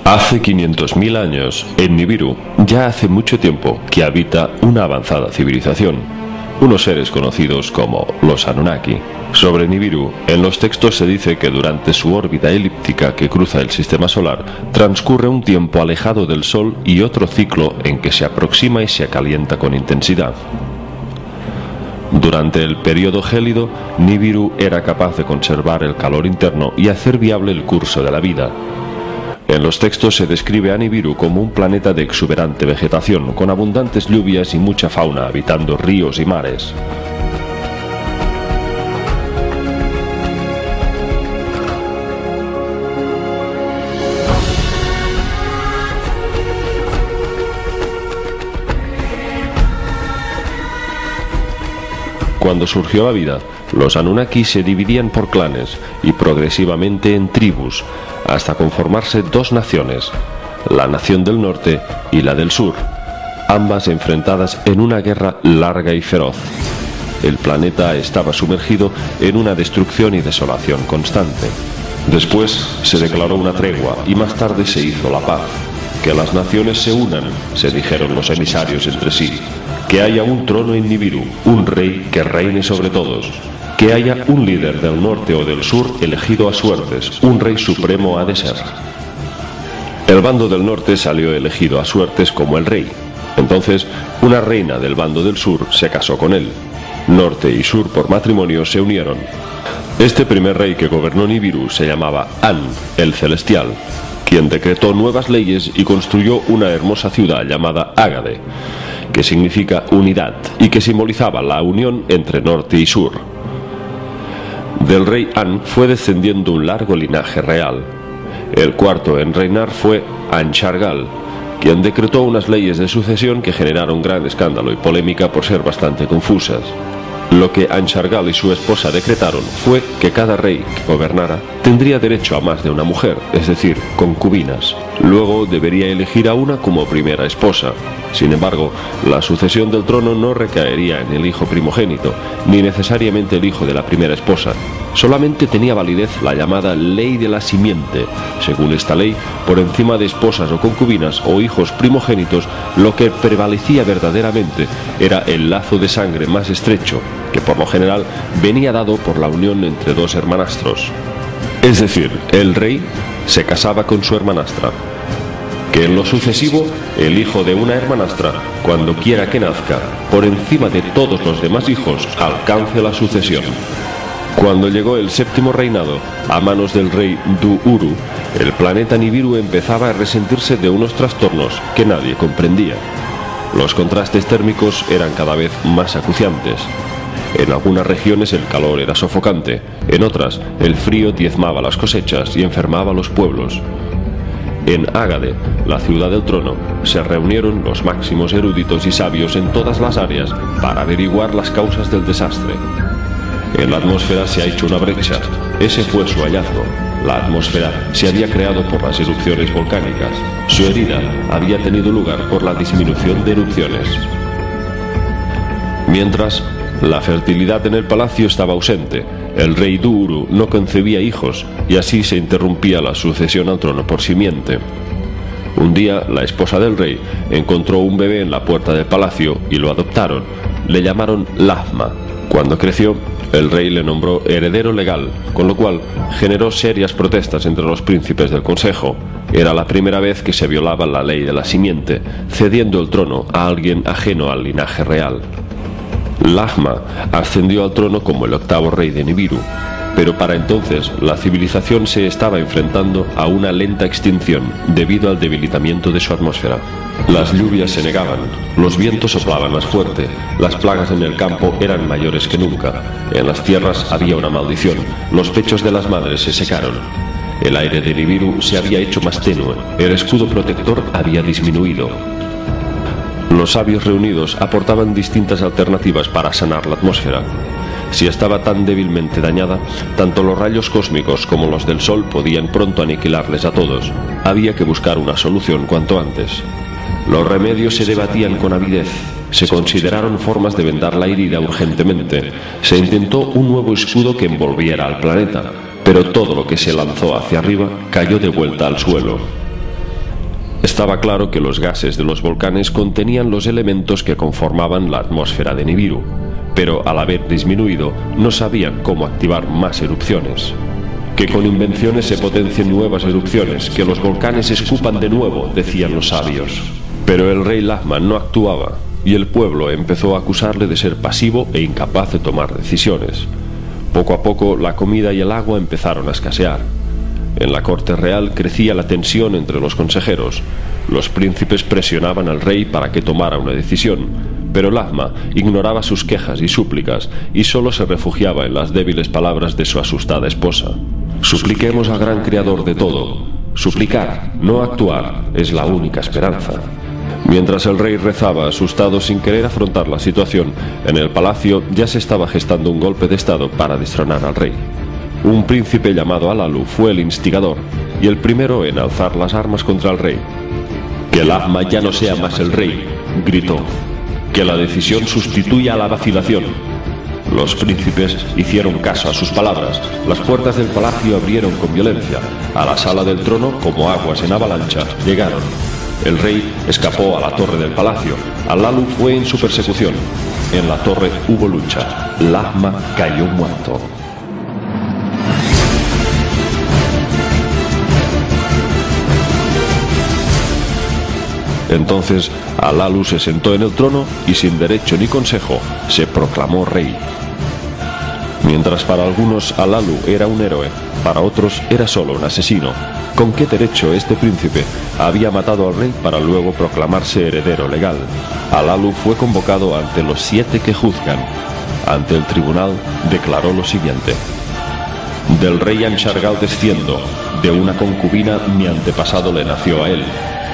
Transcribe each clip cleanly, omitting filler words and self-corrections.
Hace 500.000 años, en Nibiru, ya hace mucho tiempo que habita una avanzada civilización, unos seres conocidos como los Anunnaki. Sobre Nibiru, en los textos se dice que durante su órbita elíptica que cruza el sistema solar, transcurre un tiempo alejado del Sol y otro ciclo en que se aproxima y se calienta con intensidad. Durante el periodo gélido, Nibiru era capaz de conservar el calor interno y hacer viable el curso de la vida. En los textos se describe a Nibiru como un planeta de exuberante vegetación, con abundantes lluvias y mucha fauna habitando ríos y mares. Cuando surgió la vida, los Anunnaki se dividían por clanes y progresivamente en tribus, hasta conformarse dos naciones, la nación del norte y la del sur, ambas enfrentadas en una guerra larga y feroz. El planeta estaba sumergido en una destrucción y desolación constante. Después se declaró una tregua y más tarde se hizo la paz. Que las naciones se unan, se dijeron los emisarios entre sí. Que haya un trono en Nibiru, un rey que reine sobre todos. Que haya un líder del norte o del sur elegido a suertes, un rey supremo ha de ser. El bando del norte salió elegido a suertes como el rey. Entonces, una reina del bando del sur se casó con él. Norte y sur por matrimonio se unieron. Este primer rey que gobernó Nibiru se llamaba An, el Celestial, quien decretó nuevas leyes y construyó una hermosa ciudad llamada Ágade, que significa unidad y que simbolizaba la unión entre norte y sur. Del rey An fue descendiendo un largo linaje real. El cuarto en reinar fue Anshargal, quien decretó unas leyes de sucesión que generaron gran escándalo y polémica por ser bastante confusas. Lo que Anshargal y su esposa decretaron fue que cada rey que gobernara tendría derecho a más de una mujer, es decir, concubinas. Luego debería elegir a una como primera esposa. Sin embargo, la sucesión del trono no recaería en el hijo primogénito, ni necesariamente el hijo de la primera esposa. Solamente tenía validez la llamada ley de la simiente. Según esta ley, por encima de esposas o concubinas o hijos primogénitos, lo que prevalecía verdaderamente era el lazo de sangre más estrecho, que por lo general venía dado por la unión entre dos hermanastros. Es decir, el rey se casaba con su hermanastra. Que en lo sucesivo, el hijo de una hermanastra, cuando quiera que nazca, por encima de todos los demás hijos, alcance la sucesión. Cuando llegó el séptimo reinado, a manos del rey Du-Uru, el planeta Nibiru empezaba a resentirse de unos trastornos que nadie comprendía. Los contrastes térmicos eran cada vez más acuciantes. En algunas regiones el calor era sofocante, en otras el frío diezmaba las cosechas y enfermaba a los pueblos. En Ágade, la ciudad del trono, se reunieron los máximos eruditos y sabios en todas las áreas para averiguar las causas del desastre. En la atmósfera se ha hecho una brecha. Ese fue su hallazgo. La atmósfera se había creado por las erupciones volcánicas. Su herida había tenido lugar por la disminución de erupciones. Mientras, la fertilidad en el palacio estaba ausente. El rey Du-Uru no concebía hijos y así se interrumpía la sucesión al trono por simiente. Un día, la esposa del rey encontró un bebé en la puerta del palacio y lo adoptaron. Le llamaron Lahma. Cuando creció, el rey le nombró heredero legal, con lo cual generó serias protestas entre los príncipes del consejo. Era la primera vez que se violaba la ley de la simiente, cediendo el trono a alguien ajeno al linaje real. Lahma ascendió al trono como el octavo rey de Nibiru, pero para entonces la civilización se estaba enfrentando a una lenta extinción debido al debilitamiento de su atmósfera. Las lluvias se negaban, los vientos soplaban más fuerte, las plagas en el campo eran mayores que nunca, en las tierras había una maldición, los pechos de las madres se secaron. El aire de Nibiru se había hecho más tenue, el escudo protector había disminuido. Los sabios reunidos aportaban distintas alternativas para sanar la atmósfera. Si estaba tan débilmente dañada, tanto los rayos cósmicos como los del Sol podían pronto aniquilarles a todos. Había que buscar una solución cuanto antes. Los remedios se debatían con avidez. Se consideraron formas de vendar la herida urgentemente. Se intentó un nuevo escudo que envolviera al planeta, pero todo lo que se lanzó hacia arriba cayó de vuelta al suelo. Estaba claro que los gases de los volcanes contenían los elementos que conformaban la atmósfera de Nibiru, pero al haber disminuido no sabían cómo activar más erupciones. Que con invenciones se potencien nuevas erupciones, que los volcanes escupan de nuevo, decían los sabios. Pero el rey Lahma no actuaba, y el pueblo empezó a acusarle de ser pasivo e incapaz de tomar decisiones. Poco a poco la comida y el agua empezaron a escasear. En la corte real crecía la tensión entre los consejeros. Los príncipes presionaban al rey para que tomara una decisión, pero Lahma ignoraba sus quejas y súplicas y solo se refugiaba en las débiles palabras de su asustada esposa. Supliquemos al gran creador de todo. Suplicar, no actuar, es la única esperanza. Mientras el rey rezaba asustado sin querer afrontar la situación, en el palacio ya se estaba gestando un golpe de estado para destronar al rey. Un príncipe llamado Alalu fue el instigador y el primero en alzar las armas contra el rey. «Que Lahma ya no sea más el rey», gritó. «Que la decisión sustituya a la vacilación». Los príncipes hicieron caso a sus palabras. Las puertas del palacio abrieron con violencia. A la sala del trono, como aguas en avalancha, llegaron. El rey escapó a la torre del palacio. Alalu fue en su persecución. En la torre hubo lucha. Lahma cayó muerto. Entonces Alalu se sentó en el trono y sin derecho ni consejo se proclamó rey. Mientras para algunos Alalu era un héroe, para otros era solo un asesino. ¿Con qué derecho este príncipe había matado al rey para luego proclamarse heredero legal? Alalu fue convocado ante los 7 que juzgan. Ante el tribunal declaró lo siguiente: «Del rey Anshargal desciendo, de una concubina mi antepasado le nació a él.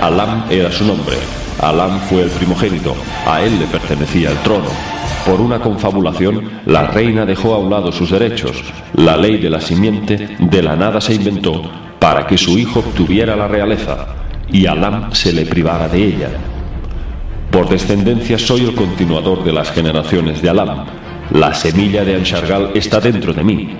Alam era su nombre. Alam fue el primogénito, a él le pertenecía el trono. Por una confabulación, la reina dejó a un lado sus derechos. La ley de la simiente de la nada se inventó para que su hijo obtuviera la realeza, y Alam se le privara de ella. Por descendencia soy el continuador de las generaciones de Alam. La semilla de Anshargal está dentro de mí».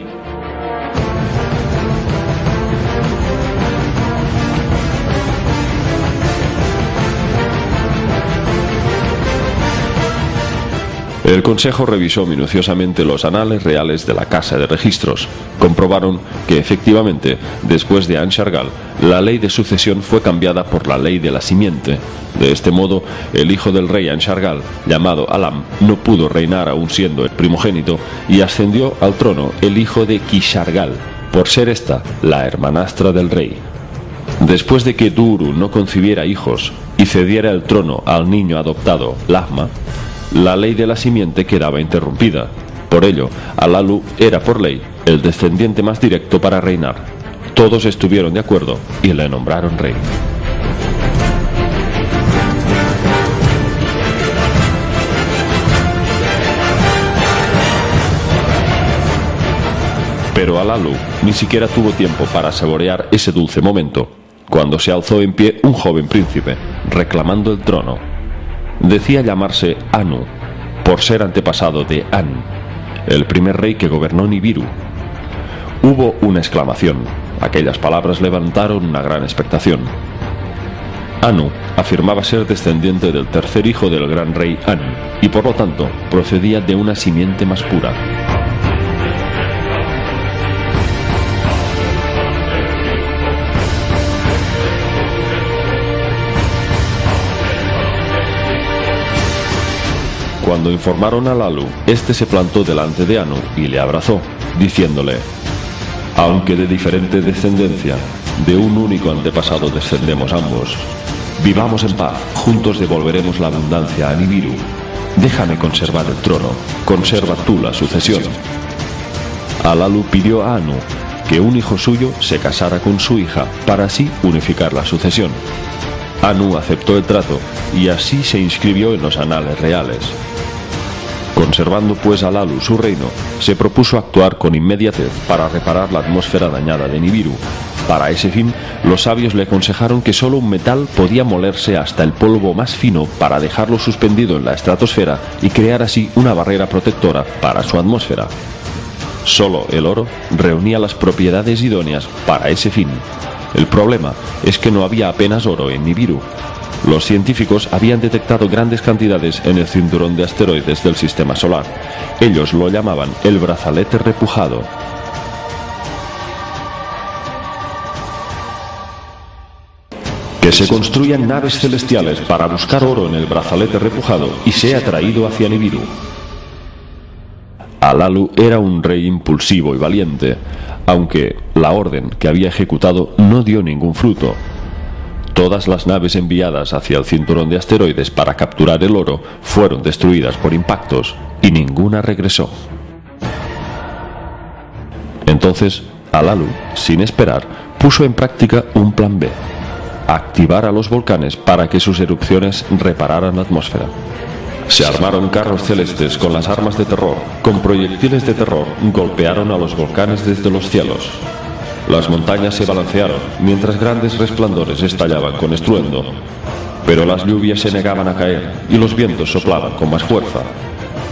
El consejo revisó minuciosamente los anales reales de la Casa de Registros. Comprobaron que efectivamente, después de Anshargal, la ley de sucesión fue cambiada por la ley de la simiente. De este modo, el hijo del rey Anshargal, llamado Alam, no pudo reinar aún siendo el primogénito, y ascendió al trono el hijo de Kishargal, por ser esta la hermanastra del rey. Después de que Duru no concibiera hijos y cediera el trono al niño adoptado, Lahma, la ley de la simiente quedaba interrumpida. Por ello, Alalu era por ley el descendiente más directo para reinar. Todos estuvieron de acuerdo y le nombraron rey. Pero Alalu ni siquiera tuvo tiempo para saborear ese dulce momento, cuando se alzó en pie un joven príncipe, reclamando el trono. Decía llamarse Anu, por ser antepasado de An, el primer rey que gobernó Nibiru. Hubo una exclamación. Aquellas palabras levantaron una gran expectación. Anu afirmaba ser descendiente del tercer hijo del gran rey An, y por lo tanto procedía de una simiente más pura. Cuando informaron a Alalu, este se plantó delante de Anu y le abrazó, diciéndole: «Aunque de diferente descendencia, de un único antepasado descendemos ambos. Vivamos en paz, juntos devolveremos la abundancia a Nibiru. Déjame conservar el trono, conserva tú la sucesión». Alalu pidió a Anu que un hijo suyo se casara con su hija para así unificar la sucesión. Anu aceptó el trato y así se inscribió en los anales reales. Conservando pues Alalu su reino, se propuso actuar con inmediatez para reparar la atmósfera dañada de Nibiru. Para ese fin, los sabios le aconsejaron que solo un metal podía molerse hasta el polvo más fino para dejarlo suspendido en la estratosfera y crear así una barrera protectora para su atmósfera. Solo el oro reunía las propiedades idóneas para ese fin. El problema es que no había apenas oro en Nibiru. Los científicos habían detectado grandes cantidades en el cinturón de asteroides del sistema solar. Ellos lo llamaban el brazalete repujado. Que se construyan naves celestiales para buscar oro en el brazalete repujado y sea traído hacia Nibiru. Alalu era un rey impulsivo y valiente, aunque la orden que había ejecutado no dio ningún fruto. Todas las naves enviadas hacia el cinturón de asteroides para capturar el oro fueron destruidas por impactos y ninguna regresó. Entonces, Alalu, sin esperar, puso en práctica un plan B: activar a los volcanes para que sus erupciones repararan la atmósfera. Se armaron carros celestes con las armas de terror. Con proyectiles de terror golpearon a los volcanes desde los cielos. Las montañas se balancearon mientras grandes resplandores estallaban con estruendo. Pero las lluvias se negaban a caer y los vientos soplaban con más fuerza.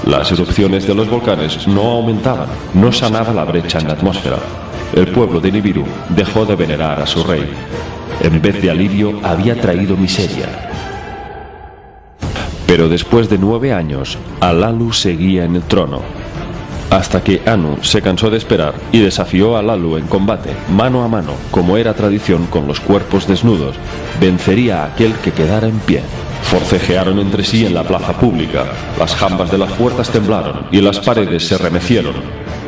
Las erupciones de los volcanes no aumentaban, no sanaba la brecha en la atmósfera. El pueblo de Nibiru dejó de venerar a su rey. En vez de alivio, había traído miseria. Pero después de 9 años, Alalu seguía en el trono, hasta que Anu se cansó de esperar y desafió a Alalu en combate, mano a mano, como era tradición con los cuerpos desnudos. Vencería a aquel que quedara en pie. Forcejearon entre sí en la plaza pública. Las jambas de las puertas temblaron y las paredes se remecieron.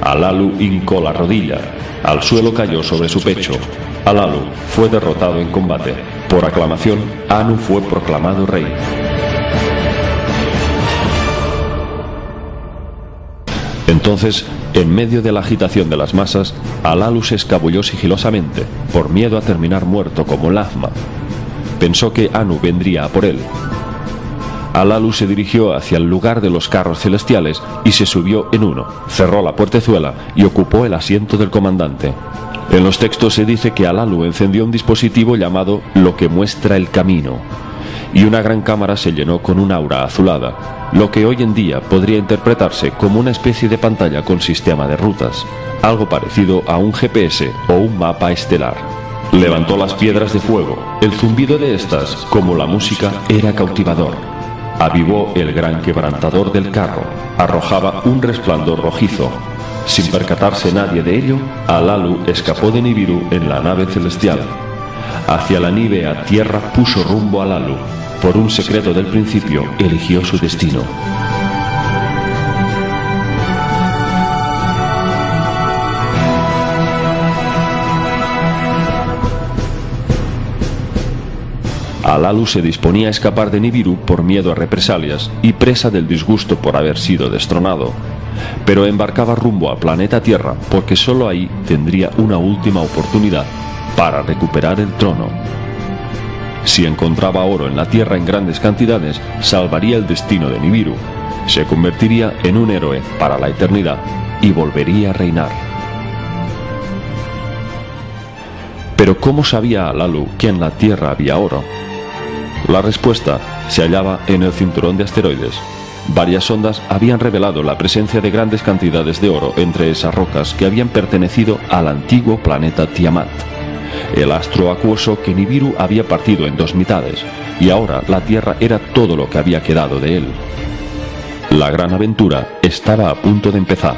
Alalu hincó la rodilla. Al suelo cayó sobre su pecho. Alalu fue derrotado en combate. Por aclamación, Anu fue proclamado rey. Entonces, en medio de la agitación de las masas, Alalu se escabulló sigilosamente, por miedo a terminar muerto como Lahma. Pensó que Anu vendría a por él. Alalu se dirigió hacia el lugar de los carros celestiales y se subió en uno, cerró la puertezuela y ocupó el asiento del comandante. En los textos se dice que Alalu encendió un dispositivo llamado Lo que muestra el camino, y una gran cámara se llenó con un aura azulada, lo que hoy en día podría interpretarse como una especie de pantalla con sistema de rutas, algo parecido a un GPS o un mapa estelar. Levantó las piedras de fuego. El zumbido de estas, como la música, era cautivador. Avivó el gran quebrantador del carro. Arrojaba un resplandor rojizo. Sin percatarse nadie de ello, Alalu escapó de Nibiru en la nave celestial. Hacia la nívea tierra puso rumbo a Alalu. Por un secreto del principio, eligió su destino. Alalu se disponía a escapar de Nibiru por miedo a represalias y presa del disgusto por haber sido destronado. Pero embarcaba rumbo al planeta Tierra porque solo ahí tendría una última oportunidad para recuperar el trono. Si encontraba oro en la Tierra en grandes cantidades, salvaría el destino de Nibiru, se convertiría en un héroe para la eternidad y volvería a reinar. Pero ¿cómo sabía Alalu que en la Tierra había oro? La respuesta se hallaba en el cinturón de asteroides. Varias sondas habían revelado la presencia de grandes cantidades de oro entre esas rocas que habían pertenecido al antiguo planeta Tiamat, el astro acuoso que Nibiru había partido en 2 mitades, y ahora la Tierra era todo lo que había quedado de él. La gran aventura estaba a punto de empezar.